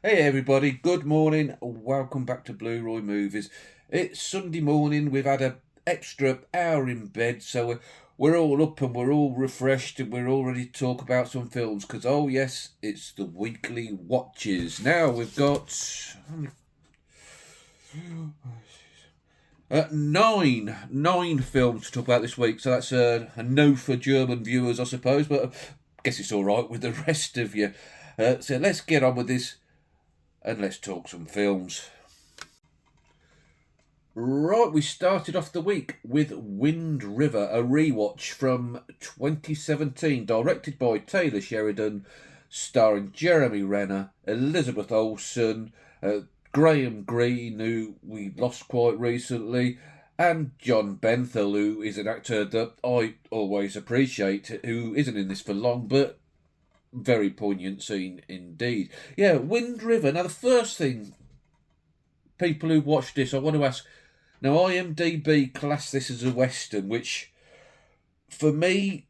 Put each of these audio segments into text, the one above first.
Hey everybody, good morning. Welcome back to Blu-Roy Movies. It's Sunday morning. We've had an extra hour in bed, so we're all up and we're all refreshed and we're all ready to talk about some films. Because oh yes, it's the weekly watches. Now we've got nine films to talk about this week. So that's a no for German viewers, I suppose. But I guess it's all right with the rest of you. So let's get on with this and let's talk some films. Right, we started off the week with Wind River, a rewatch from 2017, directed by Taylor Sheridan, starring Jeremy Renner, Elizabeth Olsen, Graham Greene, who we lost quite recently, and John Benthel, who is an actor that I always appreciate, who isn't in this for long, but very poignant scene indeed. Yeah, Wind River. Now, the first thing people who watch this, I want to ask. Now, IMDb class this as a western, which for me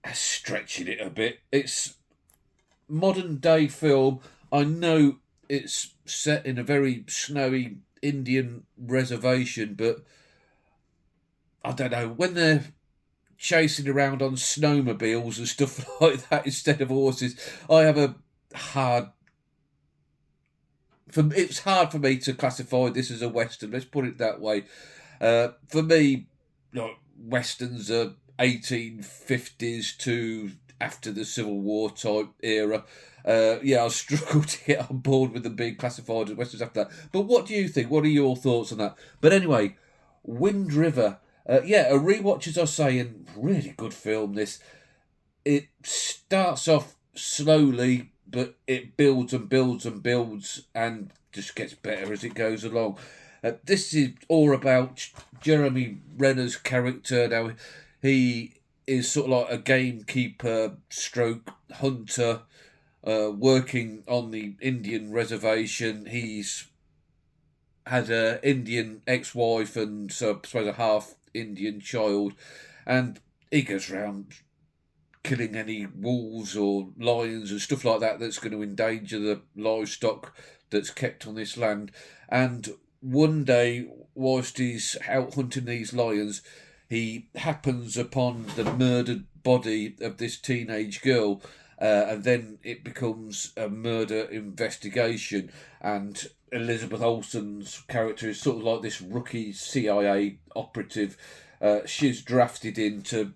is stretching it a bit. It's modern day film. I know it's set in a very snowy Indian reservation, but I don't know when they're chasing around on snowmobiles and stuff like that instead of horses. I have a hard it's hard for me to classify this as a western. Let's put it that way. For me, like, westerns are 1850s to after the Civil War type era. Yeah, I struggle to get on board with them being classified as westerns after that. But what do you think? What are your thoughts on that? But anyway, Wind River. Yeah, a rewatch, as I say, and really good film. This it starts off slowly, but it builds and builds and builds and just gets better as it goes along. This is all about Jeremy Renner's character. Now, he is sort of like a gamekeeper stroke hunter working on the Indian reservation. He's had an Indian ex-wife and so I suppose a half Indian child, and he goes around killing any wolves or lions and stuff like that that's going to endanger the livestock that's kept on this land. And one day, whilst he's out hunting these lions, he happens upon the murdered body of this teenage girl. And then it becomes a murder investigation, and Elizabeth Olsen's character is sort of like this rookie CIA operative. She's drafted in to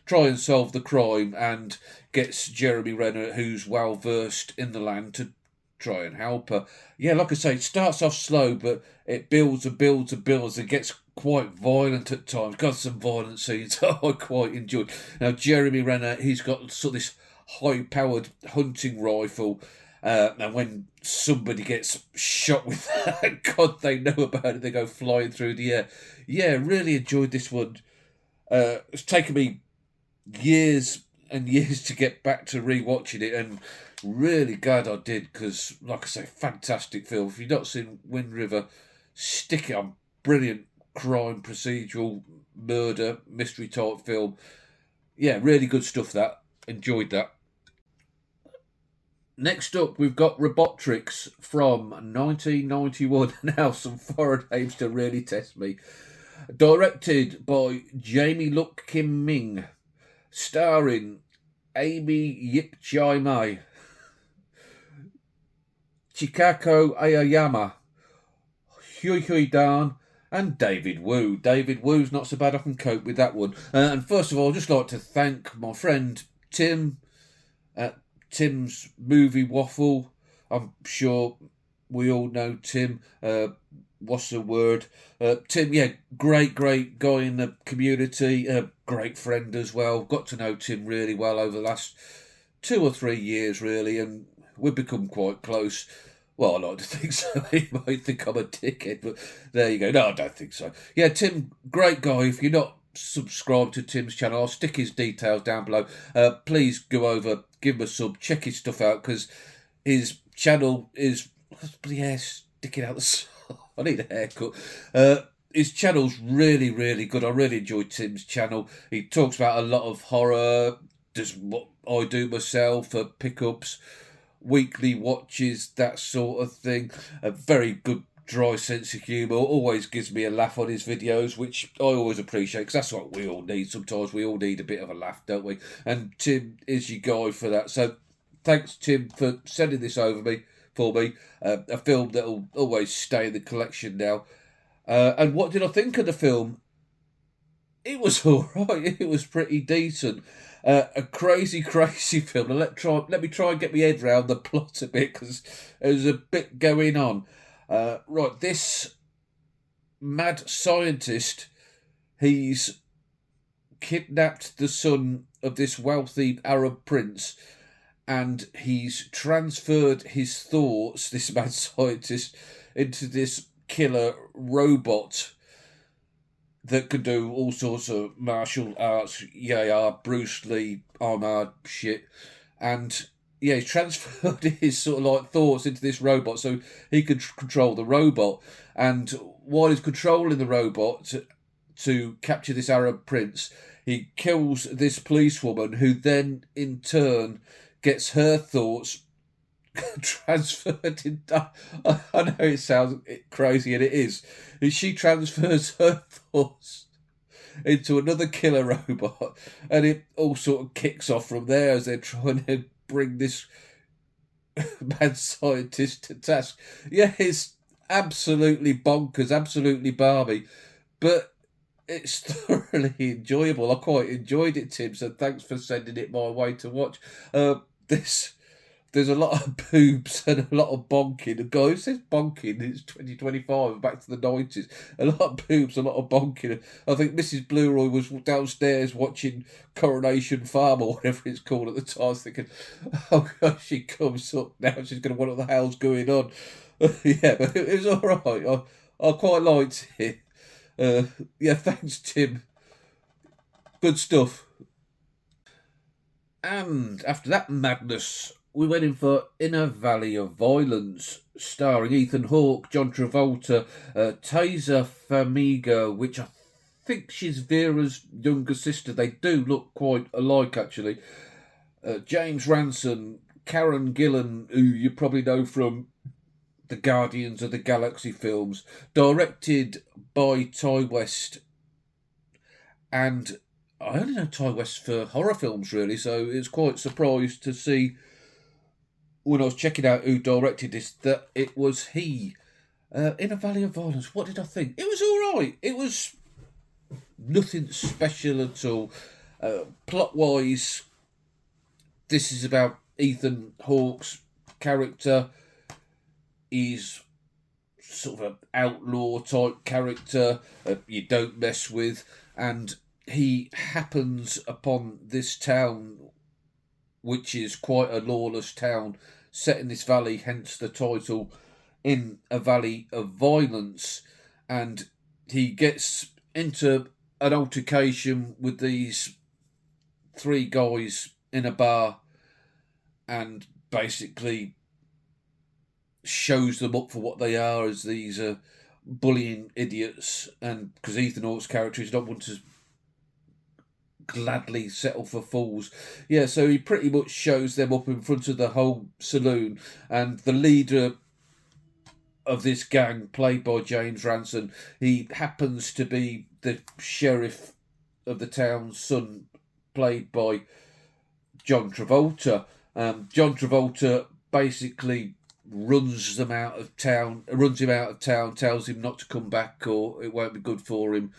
try and solve the crime and gets Jeremy Renner, who's well versed in the land, to try and help her. Yeah, like I say, it starts off slow, but it builds and builds and builds and gets quite violent at times. Got some violent scenes I quite enjoyed. Now, Jeremy Renner, he's got sort of this high-powered hunting rifle. And when somebody gets shot with that, God, they know about it. They go flying through the air. Yeah, really enjoyed this one. It's taken me years and years to get back to rewatching it, and really glad I did because, like I say, fantastic film. If you've not seen Wind River, stick it on. Brilliant crime, procedural, murder, mystery type film. Yeah, really good stuff. That enjoyed that. Next up, we've got Robotrix from 1991. Now, some foreign names to really test me. Directed by Jamie Luk Kim Ming, starring Amy Yip Chai Mai, Chikako Aoyama, Hui Hui Dan, and David Wu. David Wu's not so bad, I can cope with that one. And first of all, I'd just like to thank my friend Tim at Tim's Movie Waffle. I'm sure we all know Tim. What's the word? Tim, yeah, great guy in the community, great friend as well. Got to know Tim really well over the last 2 or 3 years, really, and we've become quite close. Well, I like to think so. He might think I'm a dickhead, but there you go. No, I don't think so. Yeah, Tim, great guy. If you're not subscribed to Tim's channel, I'll stick his details down below. Please go over, give him a sub, check his stuff out, because his channel is... Yeah, sticking out the... I need a haircut. His channel's really good. I really enjoy Tim's channel. He talks about a lot of horror, does what I do myself for pickups, weekly watches, that sort of thing. A very good dry sense of humour, always gives me a laugh on his videos, which I always appreciate, because that's what we all need. Sometimes we all need a bit of a laugh, don't we? And Tim is your guy for that. So thanks, Tim, for sending this for me. A film that'll always stay in the collection now. And what did I think of the film? It was all right. It was pretty decent. A crazy, crazy film. Let me try and get my head round the plot a bit, because there's a bit going on. Right, this mad scientist, he's kidnapped the son of this wealthy Arab prince, and he's transferred his thoughts, this mad scientist, into this killer robot that can do all sorts of martial arts, Bruce Lee, armor shit. And yeah, he's transferred his sort of like thoughts into this robot so he can control the robot. And while he's controlling the robot to capture this Arab prince, he kills this policewoman, who then in turn gets her thoughts transferred into... I know it sounds crazy, and it is. She transfers her thoughts into another killer robot, and it all sort of kicks off from there as they're trying to bring this mad scientist to task. Yeah, it's absolutely bonkers, absolutely Barbie, but it's thoroughly enjoyable. I quite enjoyed it, Tim, so thanks for sending it my way to watch. There's a lot of boobs and a lot of bonking. The guy who says bonking, it's 2025, back to the 90s. A lot of boobs, a lot of bonking. I think Mrs. Blu-Roy was downstairs watching Coronation Farm or whatever it's called at the time, thinking, oh gosh, she comes up now, she's going to wonder what the hell's going on. Yeah, but it was all right. I quite liked it. Yeah, thanks, Tim. Good stuff. And after that madness, we went in for Inner Valley of Violence, starring Ethan Hawke, John Travolta, Taser Farmiga, which I think she's Vera's younger sister. They do look quite alike, actually. James Ransom, Karen Gillan, who you probably know from the Guardians of the Galaxy films, directed by Ty West. And I only know Ty West for horror films, really, so it's quite surprised to see, when I was checking out who directed this, that it was he. In a Valley of Violence, what did I think? It was all right. It was nothing special at all. Plot-wise, this is about Ethan Hawke's character. He's sort of an outlaw type character you don't mess with, and he happens upon this town, which is quite a lawless town, set in this valley, hence the title, In a Valley of Violence. And he gets into an altercation with these three guys in a bar, and basically shows them up for what they are, as these bullying idiots. And because Ethan Hawke's character is not one to gladly settle for fools. Yeah, so he pretty much shows them up in front of the whole saloon, and the leader of this gang, played by James Ransom, he happens to be the sheriff of the town's son, played by John Travolta. John Travolta basically runs him out of town, tells him not to come back or it won't be good for him.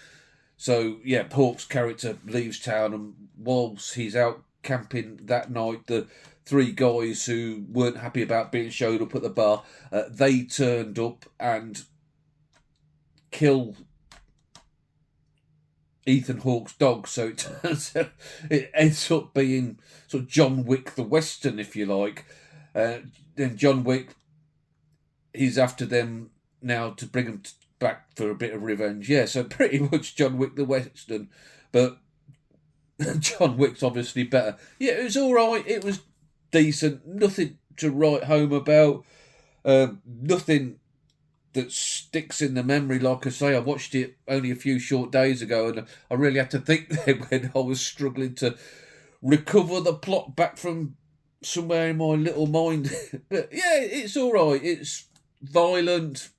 So, yeah, Hawke's character leaves town, and whilst he's out camping that night, the three guys who weren't happy about being showed up at the bar, they turned up and kill Ethan Hawke's dog. So it turns out it ends up being sort of John Wick the Western, if you like. Then John Wick, he's after them now to bring them back for a bit of revenge. Yeah, so pretty much John Wick the Western, but John Wick's obviously better. Yeah, it was all right. It was decent. Nothing to write home about. Nothing that sticks in the memory. Like I say, I watched it only a few short days ago, and I really had to think then when I was struggling to recover the plot back from somewhere in my little mind. But yeah, it's all right. It's violent,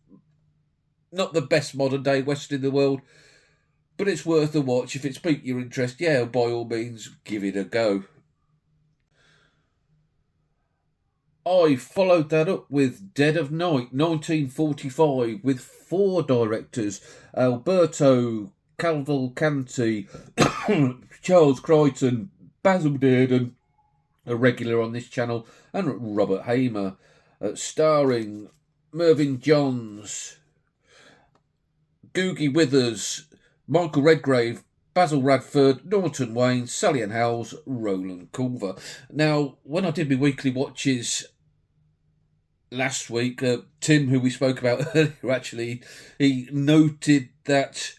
not the best modern day Western in the world, but it's worth a watch. If it's piqued your interest, yeah, by all means, give it a go. I followed that up with Dead of Night, 1945, with four directors: Alberto Cavalcanti, Charles Crichton, Basil Dearden, a regular on this channel, and Robert Hamer, starring Mervyn Johns, Googie Withers, Michael Redgrave, Basil Radford, Norton Wayne, Sally Ann Howes, Roland Culver. Now, when I did my weekly watches last week, Tim, who we spoke about earlier, actually, he noted that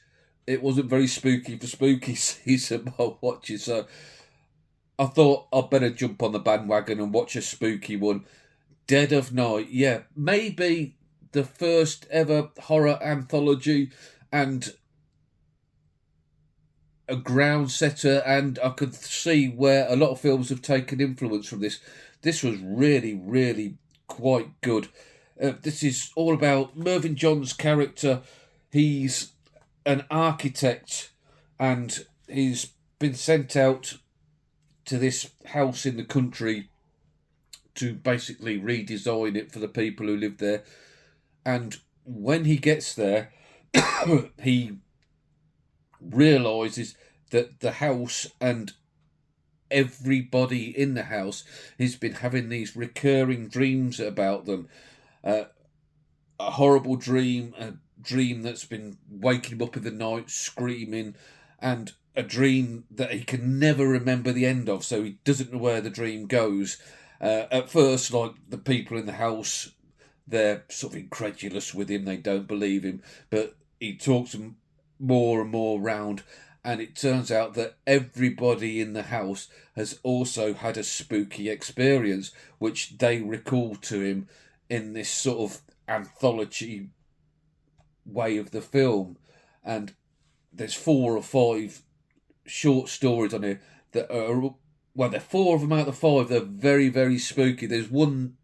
it wasn't very spooky for spooky season, my watches, so I thought I'd better jump on the bandwagon and watch a spooky one. Dead of Night, yeah, maybe the first ever horror anthology and a ground setter, and I could see where a lot of films have taken influence from this. This was really, really quite good. This is all about Mervyn John's character. He's an architect and he's been sent out to this house in the country to basically redesign it for the people who live there. And when he gets there, he realises that the house and everybody in the house has been having these recurring dreams about them. A horrible dream, a dream that's been waking him up in the night screaming, and a dream that he can never remember the end of, so he doesn't know where the dream goes. At first, like, the people in the house, they're sort of incredulous with him, they don't believe him, but he talks them more and more round, and it turns out that everybody in the house has also had a spooky experience, which they recall to him in this sort of anthology way of the film. And there's 4 or 5 short stories on here that are, well, they're 4 of them out of 5. They're very, very spooky. There's one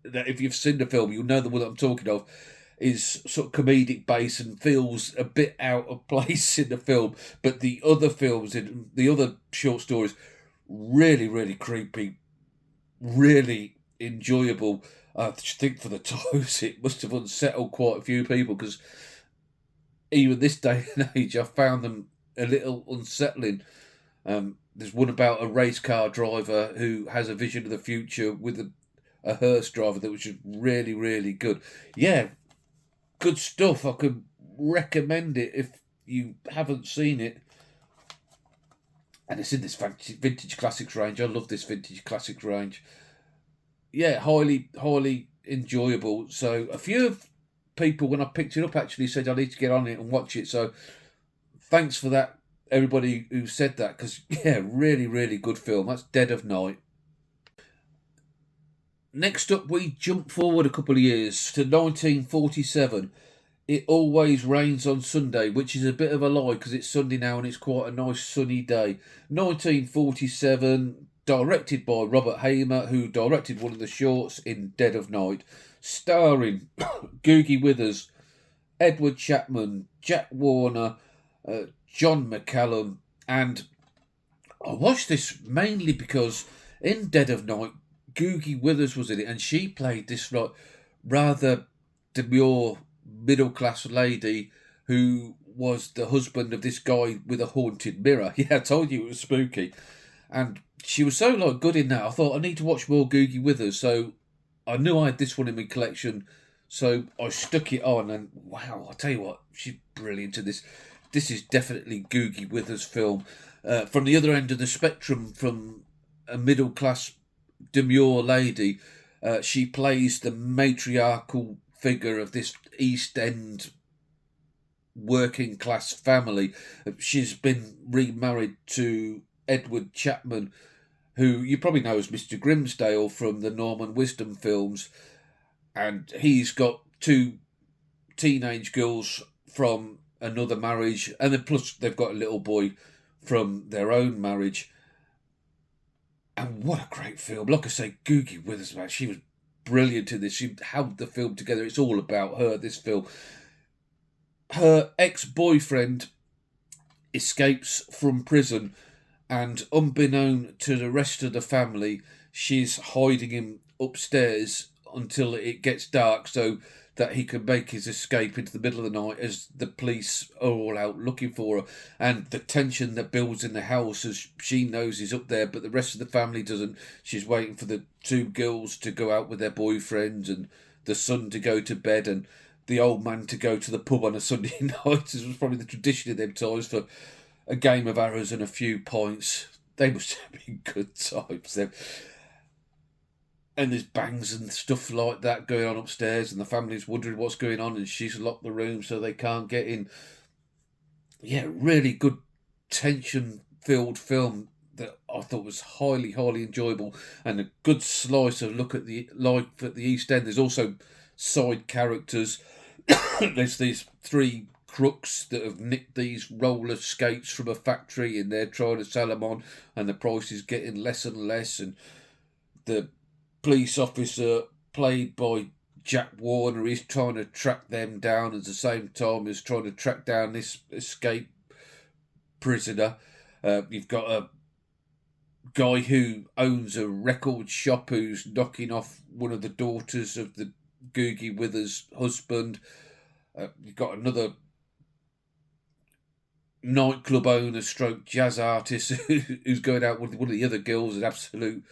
that, if you've seen the film, you'll know the one that I'm talking of, is sort of comedic base and feels a bit out of place in the film. But the other films, in the other short stories, really, really creepy, really enjoyable. I think for the times it must have unsettled quite a few people, because even this day and age I found them a little unsettling. There's one about a race car driver who has a vision of the future with a hearse driver that was just really, really good. Yeah, good stuff. I could recommend it if you haven't seen it. And it's in this vintage classics range. I love this vintage classics range. Yeah, highly, highly enjoyable. So a few people, when I picked it up, actually said I need to get on it and watch it. So thanks for that, everybody who said that, because yeah, really, really good film. That's Dead of Night. Next up, we jump forward a couple of years to 1947. It Always Rains on Sunday, which is a bit of a lie because it's Sunday now and it's quite a nice sunny day. 1947, directed by Robert Hamer, who directed one of the shorts in Dead of Night, starring Googie Withers, Edward Chapman, Jack Warner, John McCallum, and I watched this mainly because in Dead of Night, Googie Withers was in it, and she played this like rather demure middle class lady who was the husband of this guy with a haunted mirror. Yeah, I told you it was spooky, and she was so like good in that. I thought I need to watch more Googie Withers, so I knew I had this one in my collection, so I stuck it on, and wow, I tell you what, she's brilliant in this. This is definitely Googie Withers' film. From the other end of the spectrum, from a middle class demure lady, she plays the matriarchal figure of this East End working class family. She's been remarried to Edward Chapman, who you probably know as Mr. Grimsdale from the Norman Wisdom films, and he's got 2 teenage girls from another marriage, and then plus they've got a little boy from their own marriage. And what a great film. Like I say, Googie Withers, man, she was brilliant in this. She held the film together. It's all about her, this film. Her ex-boyfriend escapes from prison, and unbeknown to the rest of the family, she's hiding him upstairs until it gets dark so that he can make his escape into the middle of the night as the police are all out looking for her. And the tension that builds in the house as she knows he's up there, but the rest of the family doesn't. She's waiting for the two girls to go out with their boyfriends and the son to go to bed and the old man to go to the pub on a Sunday night. This was probably the tradition of them times for a game of arrows and a few pints. They must have been good times then. And there's bangs and stuff like that going on upstairs, and the family's wondering what's going on, and she's locked the room so they can't get in. Yeah, really good tension-filled film that I thought was highly, highly enjoyable, and a good slice of look at the life at the East End. There's also side characters. There's these three crooks that have nicked these roller skates from a factory, and they're trying to sell them on, and the price is getting less and less, and the police officer played by Jack Warner is trying to track them down at the same time as trying to track down this escape prisoner. You've got a guy who owns a record shop who's knocking off one of the daughters of the Googie Withers husband. You've got another nightclub owner stroke jazz artist who's going out with one of the other girls, an absolute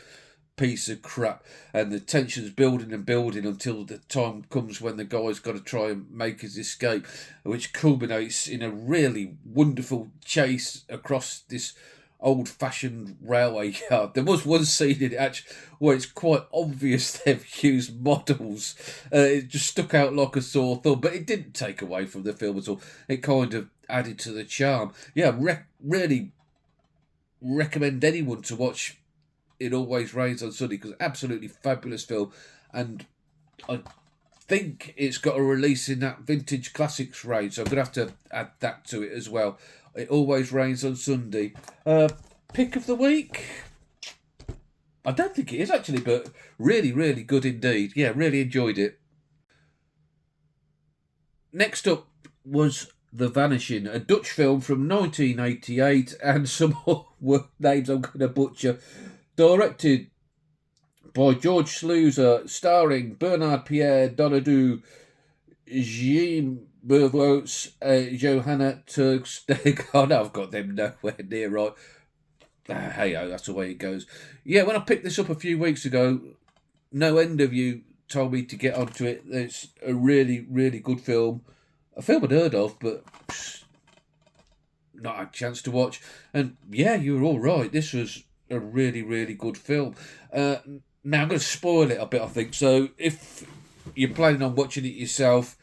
piece of crap, and the tension's building and building until the time comes when the guy's got to try and make his escape, which culminates in a really wonderful chase across this old-fashioned railway yard. There was one scene in it actually where it's quite obvious they've used models. It just stuck out like a sore thumb, but it didn't take away from the film at all. It kind of added to the charm. Yeah, really recommend anyone to watch It Always Rains on Sunday, because absolutely fabulous film, and I think it's got a release in that vintage classics range, so I'm going to have to add that to it as well. It Always Rains on Sunday. Pick of the week? I don't think it is actually, but really, really good indeed. Yeah, really enjoyed it. Next up was The Vanishing, a Dutch film from 1988, and some more names I'm going to butcher. Directed by George Sluizer, starring Bernard Pierre, Donadou, Jean Bervos, Johanna Tuxedo. Oh no, I've got them nowhere near right. Hey-ho, that's the way it goes. Yeah, when I picked this up a few weeks ago, no end of you told me to get onto it. It's a really, really good film. A film I'd heard of, but not had a chance to watch. And yeah, you were all right. This was a really, really good film. Now I'm going to spoil it a bit, I think. So if you're planning on watching it yourself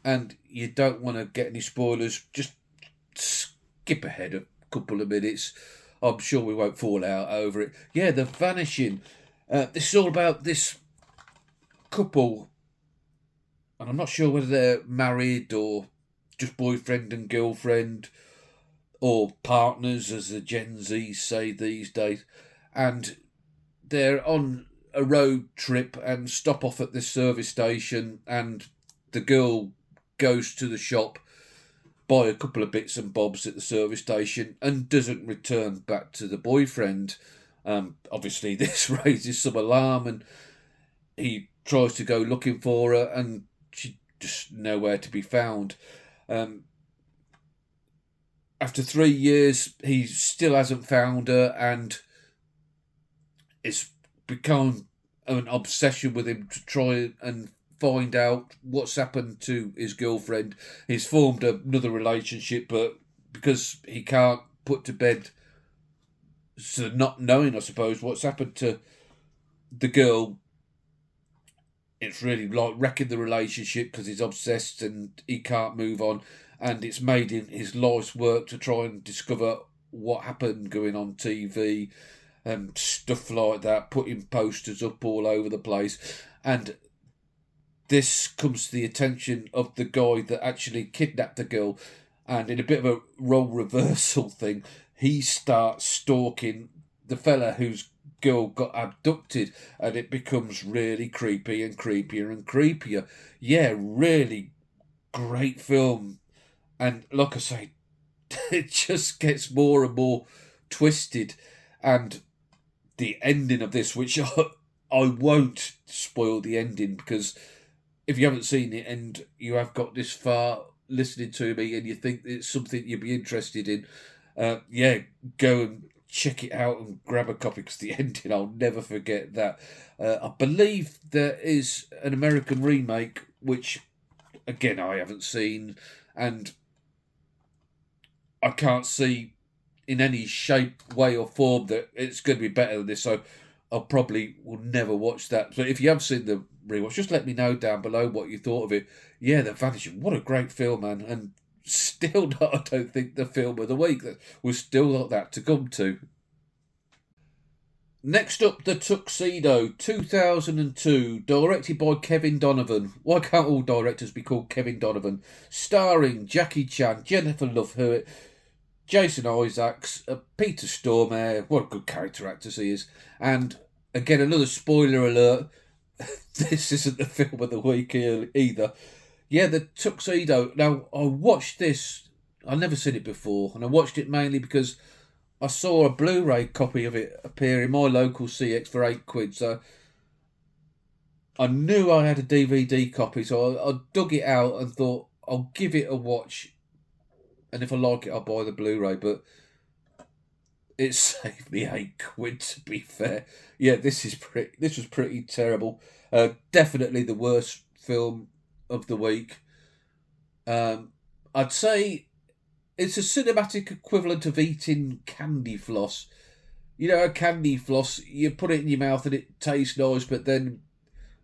and you don't want to get any spoilers, just skip ahead a couple of minutes. I'm sure we won't fall out over it. Yeah, The Vanishing. This is all about this couple, and I'm not sure whether they're married or just boyfriend and girlfriend, or partners, as the Gen Z say these days, and they're on a road trip and stop off at this service station, and the girl goes to the shop, buy a couple of bits and bobs at the service station, and doesn't return back to the boyfriend. Obviously, this raises some alarm, and he tries to go looking for her, and she's just nowhere to be found. After 3 years, he still hasn't found her, and it's become an obsession with him to try and find out what's happened to his girlfriend. He's formed another relationship, but because he can't put to bed, so not knowing, I suppose, what's happened to the girl, it's really like wrecking the relationship because he's obsessed and he can't move on. And it's made in his life's work to try and discover what happened going on TV and stuff like that, putting posters up all over the place. And this comes to the attention of the guy that actually kidnapped the girl. And in a bit of a role reversal thing, he starts stalking the fella who's girl got abducted, and it becomes really creepy and creepier and creepier. Yeah, really great film. And like I say, it just gets more and more twisted. And the ending of this, which I won't spoil the ending, because if you haven't seen it and you have got this far listening to me and you think it's something you'd be interested in, yeah, go and check it out and grab a copy, because the ending, I'll never forget that. I believe there is an American remake, which, again, I haven't seen, and I can't see in any shape, way, or form that it's going to be better than this. So I probably will never watch that. So if you have seen the rewatch, just let me know down below what you thought of it. Yeah, The Vanishing, what a great film, man. And still not, I don't think, the film of the week. We've still got that to come to. Next up, The Tuxedo, 2002, directed by Kevin Donovan. Why can't all directors be called Kevin Donovan? Starring Jackie Chan, Jennifer Love Hewitt, Jason Isaacs, Peter Stormare, what a good character actor he is. And again, another spoiler alert, this isn't the film of the week either. Yeah, The Tuxedo. Now, I watched this, I've never seen it before, and I watched it mainly because I saw a Blu-ray copy of it appear in my local CX for £8. So I knew I had a DVD copy, so I dug it out and thought, I'll give it a watch, and if I like it, I'll buy the Blu-ray. But it saved me £8, to be fair. Yeah, this was pretty terrible. Definitely the worst film of the week. I'd say it's a cinematic equivalent of eating candy floss. You know, a candy floss, you put it in your mouth and it tastes nice, but then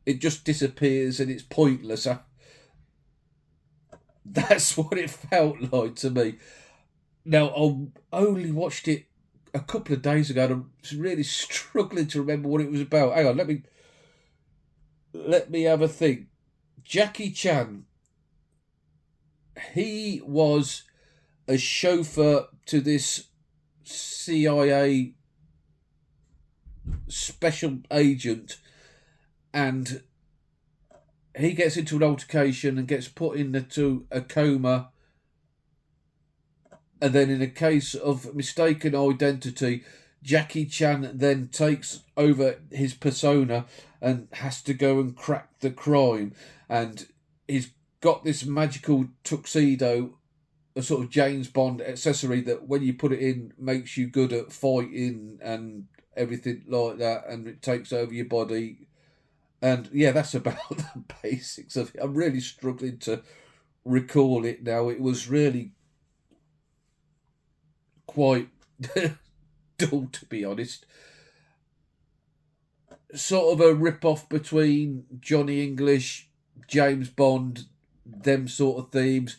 it just disappears and it's pointless. That's what it felt like to me. Now, I only watched it a couple of days ago, and I'm really struggling to remember what it was about. Hang on, let me have a think. Jackie Chan, he was a chauffeur to this CIA special agent, and he gets into an altercation and gets put into a coma. And then in a case of mistaken identity, Jackie Chan then takes over his persona and has to go and crack the crime. And he's got this magical tuxedo, a sort of James Bond accessory that when you put it in makes you good at fighting and everything like that, and it takes over your body. And yeah, that's about the basics of it. I'm really struggling to recall it now. It was really quite dull, to be honest. Sort of a rip-off between Johnny English, James Bond, them sort of themes.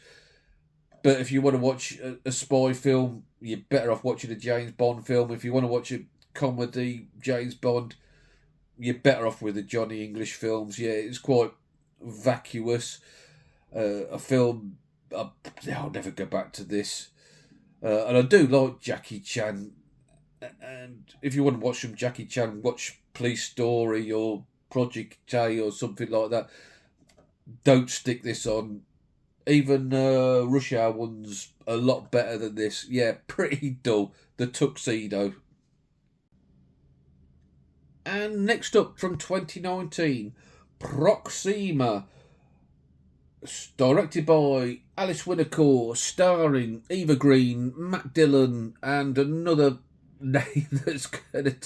But if you want to watch a spy film, you're better off watching a James Bond film. If you want to watch a comedy James Bond, you're better off with the Johnny English films. Yeah, it's quite vacuous. A film, I'll never go back to this. And I do like Jackie Chan. And if you want to watch some Jackie Chan, watch Police Story or Project A or something like that. Don't stick this on. Even Rush Hour one's a lot better than this. Yeah, pretty dull. The Tuxedo. And next up from 2019, Proxima. Directed by Alice Winnacore, starring Eva Green, Matt Dillon, and another name that's going to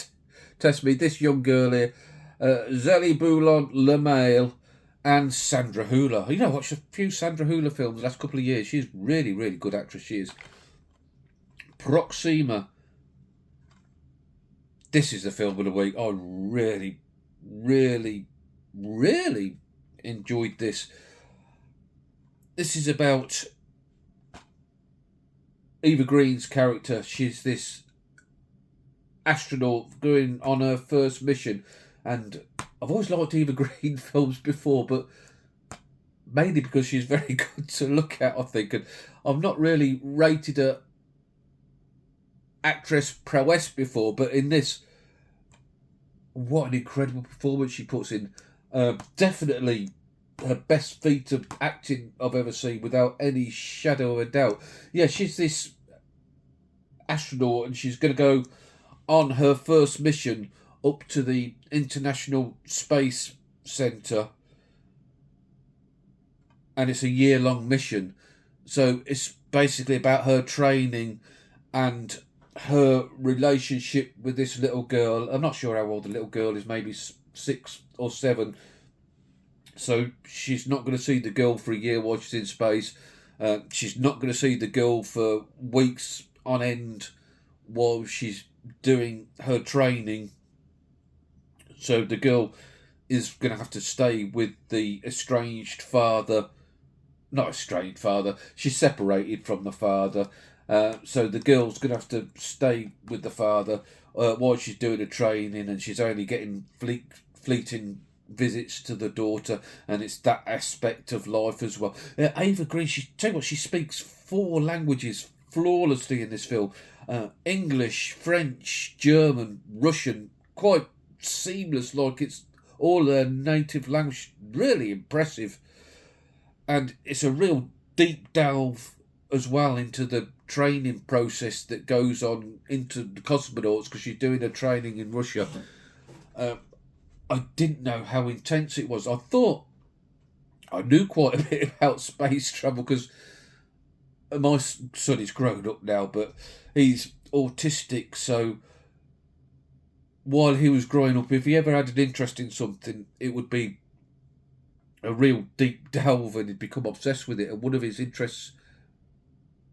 test me. This young girl here, Zélie Boulon-Lemale, and Sandra Hüller. You know, I watched a few Sandra Hüller films the last couple of years. She's really, really good actress, she is. Proxima. This is the film of the week. I really, really, really enjoyed this. This is about Eva Green's character. She's this astronaut going on her first mission. And I've always liked Eva Green films before, but mainly because she's very good to look at, I think. And I've not really rated her actress prowess before, but in this, what an incredible performance she puts in. Definitely her best feat of acting I've ever seen, without any shadow of a doubt. Yeah, she's this astronaut, and she's going to go on her first mission up to the International Space Centre, and it's a year-long mission. So it's basically about her training and her relationship with this little girl. I'm not sure how old the little girl is, maybe 6 or 7. So she's not going to see the girl for a year while she's in space. She's not going to see the girl for weeks on end while she's doing her training. So the girl is going to have to stay with the estranged father. Not estranged father. She's separated from the father. So the girl's going to have to stay with the father while she's doing her training, and she's only getting fleeting visits to the daughter, and it's that aspect of life as well. Ava Green, she speaks 4 languages flawlessly in this film. English, French, German, Russian, quite seamless, like it's all her native language. Really impressive. And it's a real deep delve as well into the training process that goes on into the cosmonauts, because she's doing her training in Russia. I didn't know how intense it was. I thought I knew quite a bit about space travel, because my son is grown up now, but he's autistic. So while he was growing up, if he ever had an interest in something, it would be a real deep delve, and he'd become obsessed with it. And one of his interests,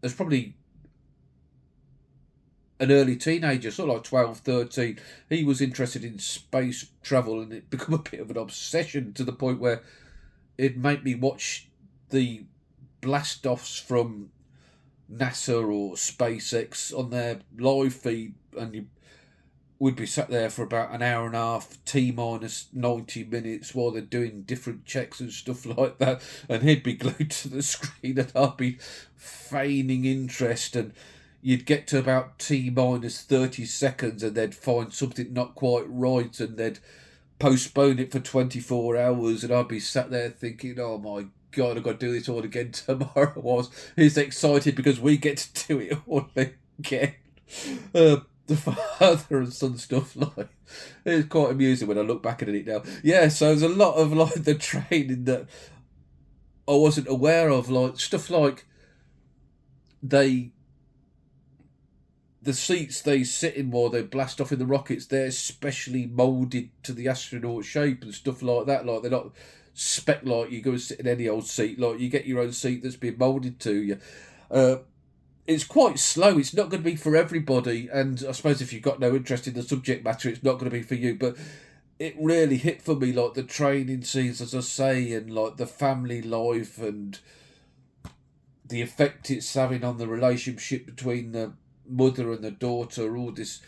as probably an early teenager, sort of like 12, 13, he was interested in space travel, and it became a bit of an obsession, to the point where it'd make me watch the blast-offs from NASA or SpaceX on their live feed, and you would be sat there for about an hour and a half, T-minus 90 minutes, while they're doing different checks and stuff like that, and he'd be glued to the screen, and I'd be feigning interest, and you'd get to about T-minus 30 seconds, and they'd find something not quite right, and they'd postpone it for 24 hours, and I'd be sat there thinking, oh my God, I've got to do this all again tomorrow. He's excited because we get to do it all again. The father and son stuff, like, it's quite amusing when I look back at it now. Yeah, so there's a lot of like the training that I wasn't aware of, like stuff like the seats they sit in while they blast off in the rockets, they're specially moulded to the astronaut shape and stuff like that. Like, they're not spec like you go and sit in any old seat. Like, you get your own seat that's been moulded to you. It's quite slow. It's not going to be for everybody, and I suppose if you've got no interest in the subject matter, it's not going to be for you. But it really hit for me, like the training scenes, as I say, and like the family life and the effect it's having on the relationship between the mother and the daughter, all this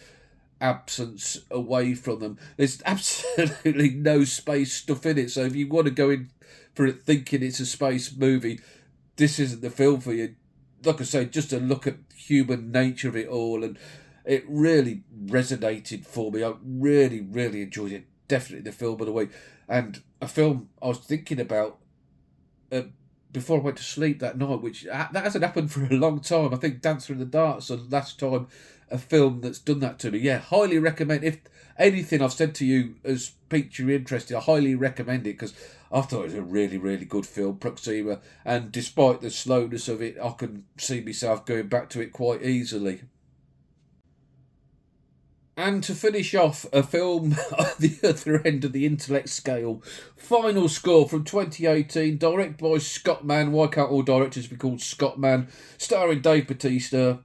absence away from them. There's absolutely no space stuff in it, so if you want to go in for it thinking it's a space movie, this isn't the film for you. Like I say, just a look at human nature of it all, and it really resonated for me. I really, really enjoyed it. Definitely the film of the week, and a film I was thinking about before I went to sleep that night, which that hasn't happened for a long time. I think Dancer in the Dark's the last time a film that's done that to me. Yeah, highly recommend. If anything I've said to you has piqued your interest, I highly recommend it, because I thought it was a really, really good film, Proxima, and despite the slowness of it, I can see myself going back to it quite easily. And to finish off, a film at the other end of the intellect scale, Final Score from 2018, directed by Scott Mann. Why can't all directors be called Scott Mann? Starring Dave Bautista,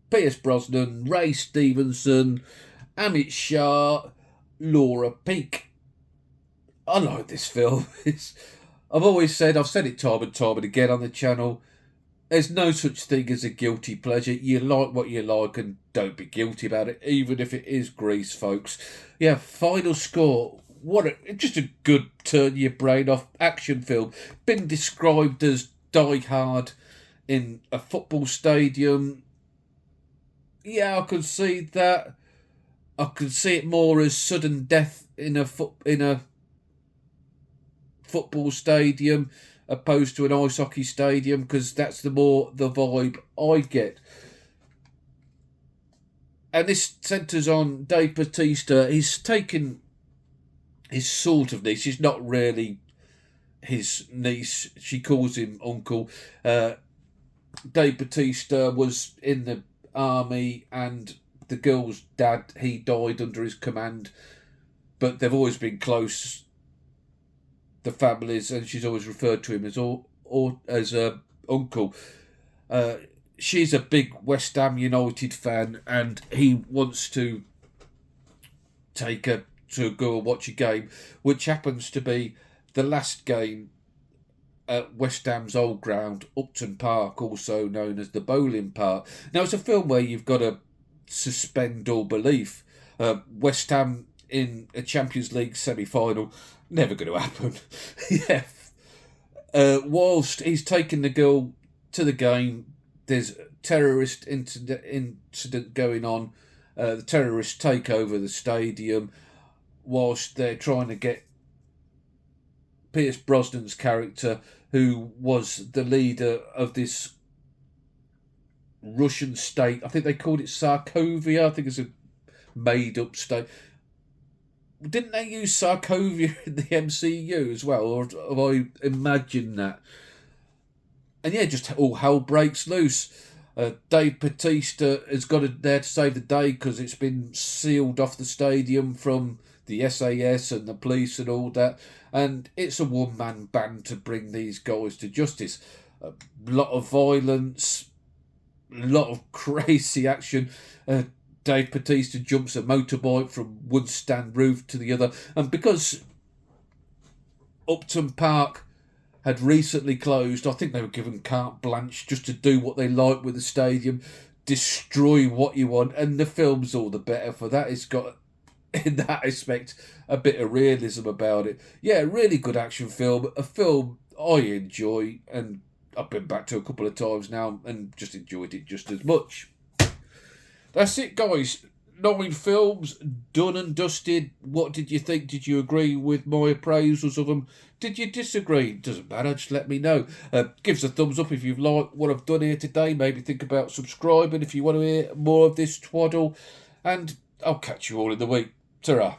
Pierce Brosnan, Ray Stevenson, Amit Shah, Laura Peake. I like this film. I've always said, I've said it time and time and again on the channel, there's no such thing as a guilty pleasure. You like what you like, and don't be guilty about it, even if it is grease, folks. Yeah, Final Score. Just a good turn your brain off action film. Been described as Die Hard in a football stadium. Yeah, I can see that. I could see it more as sudden death in a football stadium opposed to an ice hockey stadium, because that's the vibe I get. And this centres on Dave Bautista. He's taken his sort of niece. She's not really his niece. She calls him uncle. Dave Bautista was in the army, and the girl's dad, he died under his command. But they've always been close, the families, and she's always referred to him as uncle. She's a big West Ham United fan, and he wants to take her to go and watch a game, which happens to be the last game at West Ham's old ground, Upton Park, also known as the Bowling Park. Now, it's a film where you've got to suspend all belief. West Ham in a Champions League semi-final, never going to happen. Yeah. Whilst he's taking the girl to the game, there's a terrorist incident going on. The terrorists take over the stadium whilst they're trying to get Pierce Brosnan's character, who was the leader of this Russian state. I think they called it Sarkovia. I think it's a made-up state. Didn't they use Sarkovia in the MCU as well, or have I imagined that? And yeah, just all hell breaks loose. Dave Bautista has got there to save the day because it's been sealed off the stadium from the SAS and the police and all that. And it's a one-man band to bring these guys to justice. A lot of violence, a lot of crazy action. Dave Bautista jumps a motorbike from one stand roof to the other. And because Upton Park had recently closed, I think they were given carte blanche just to do what they like with the stadium, destroy what you want, and the film's all the better for that. It's got, in that aspect, a bit of realism about it. Yeah, really good action film, a film I enjoy, and I've been back to a couple of times now and just enjoyed it just as much. That's it, guys. 9 films, done and dusted. What did you think? Did you agree with my appraisals of them? Did you disagree? Doesn't matter, just let me know. Give us a thumbs up if you've liked what I've done here today. Maybe think about subscribing if you want to hear more of this twaddle. And I'll catch you all in the week. Ta-ra.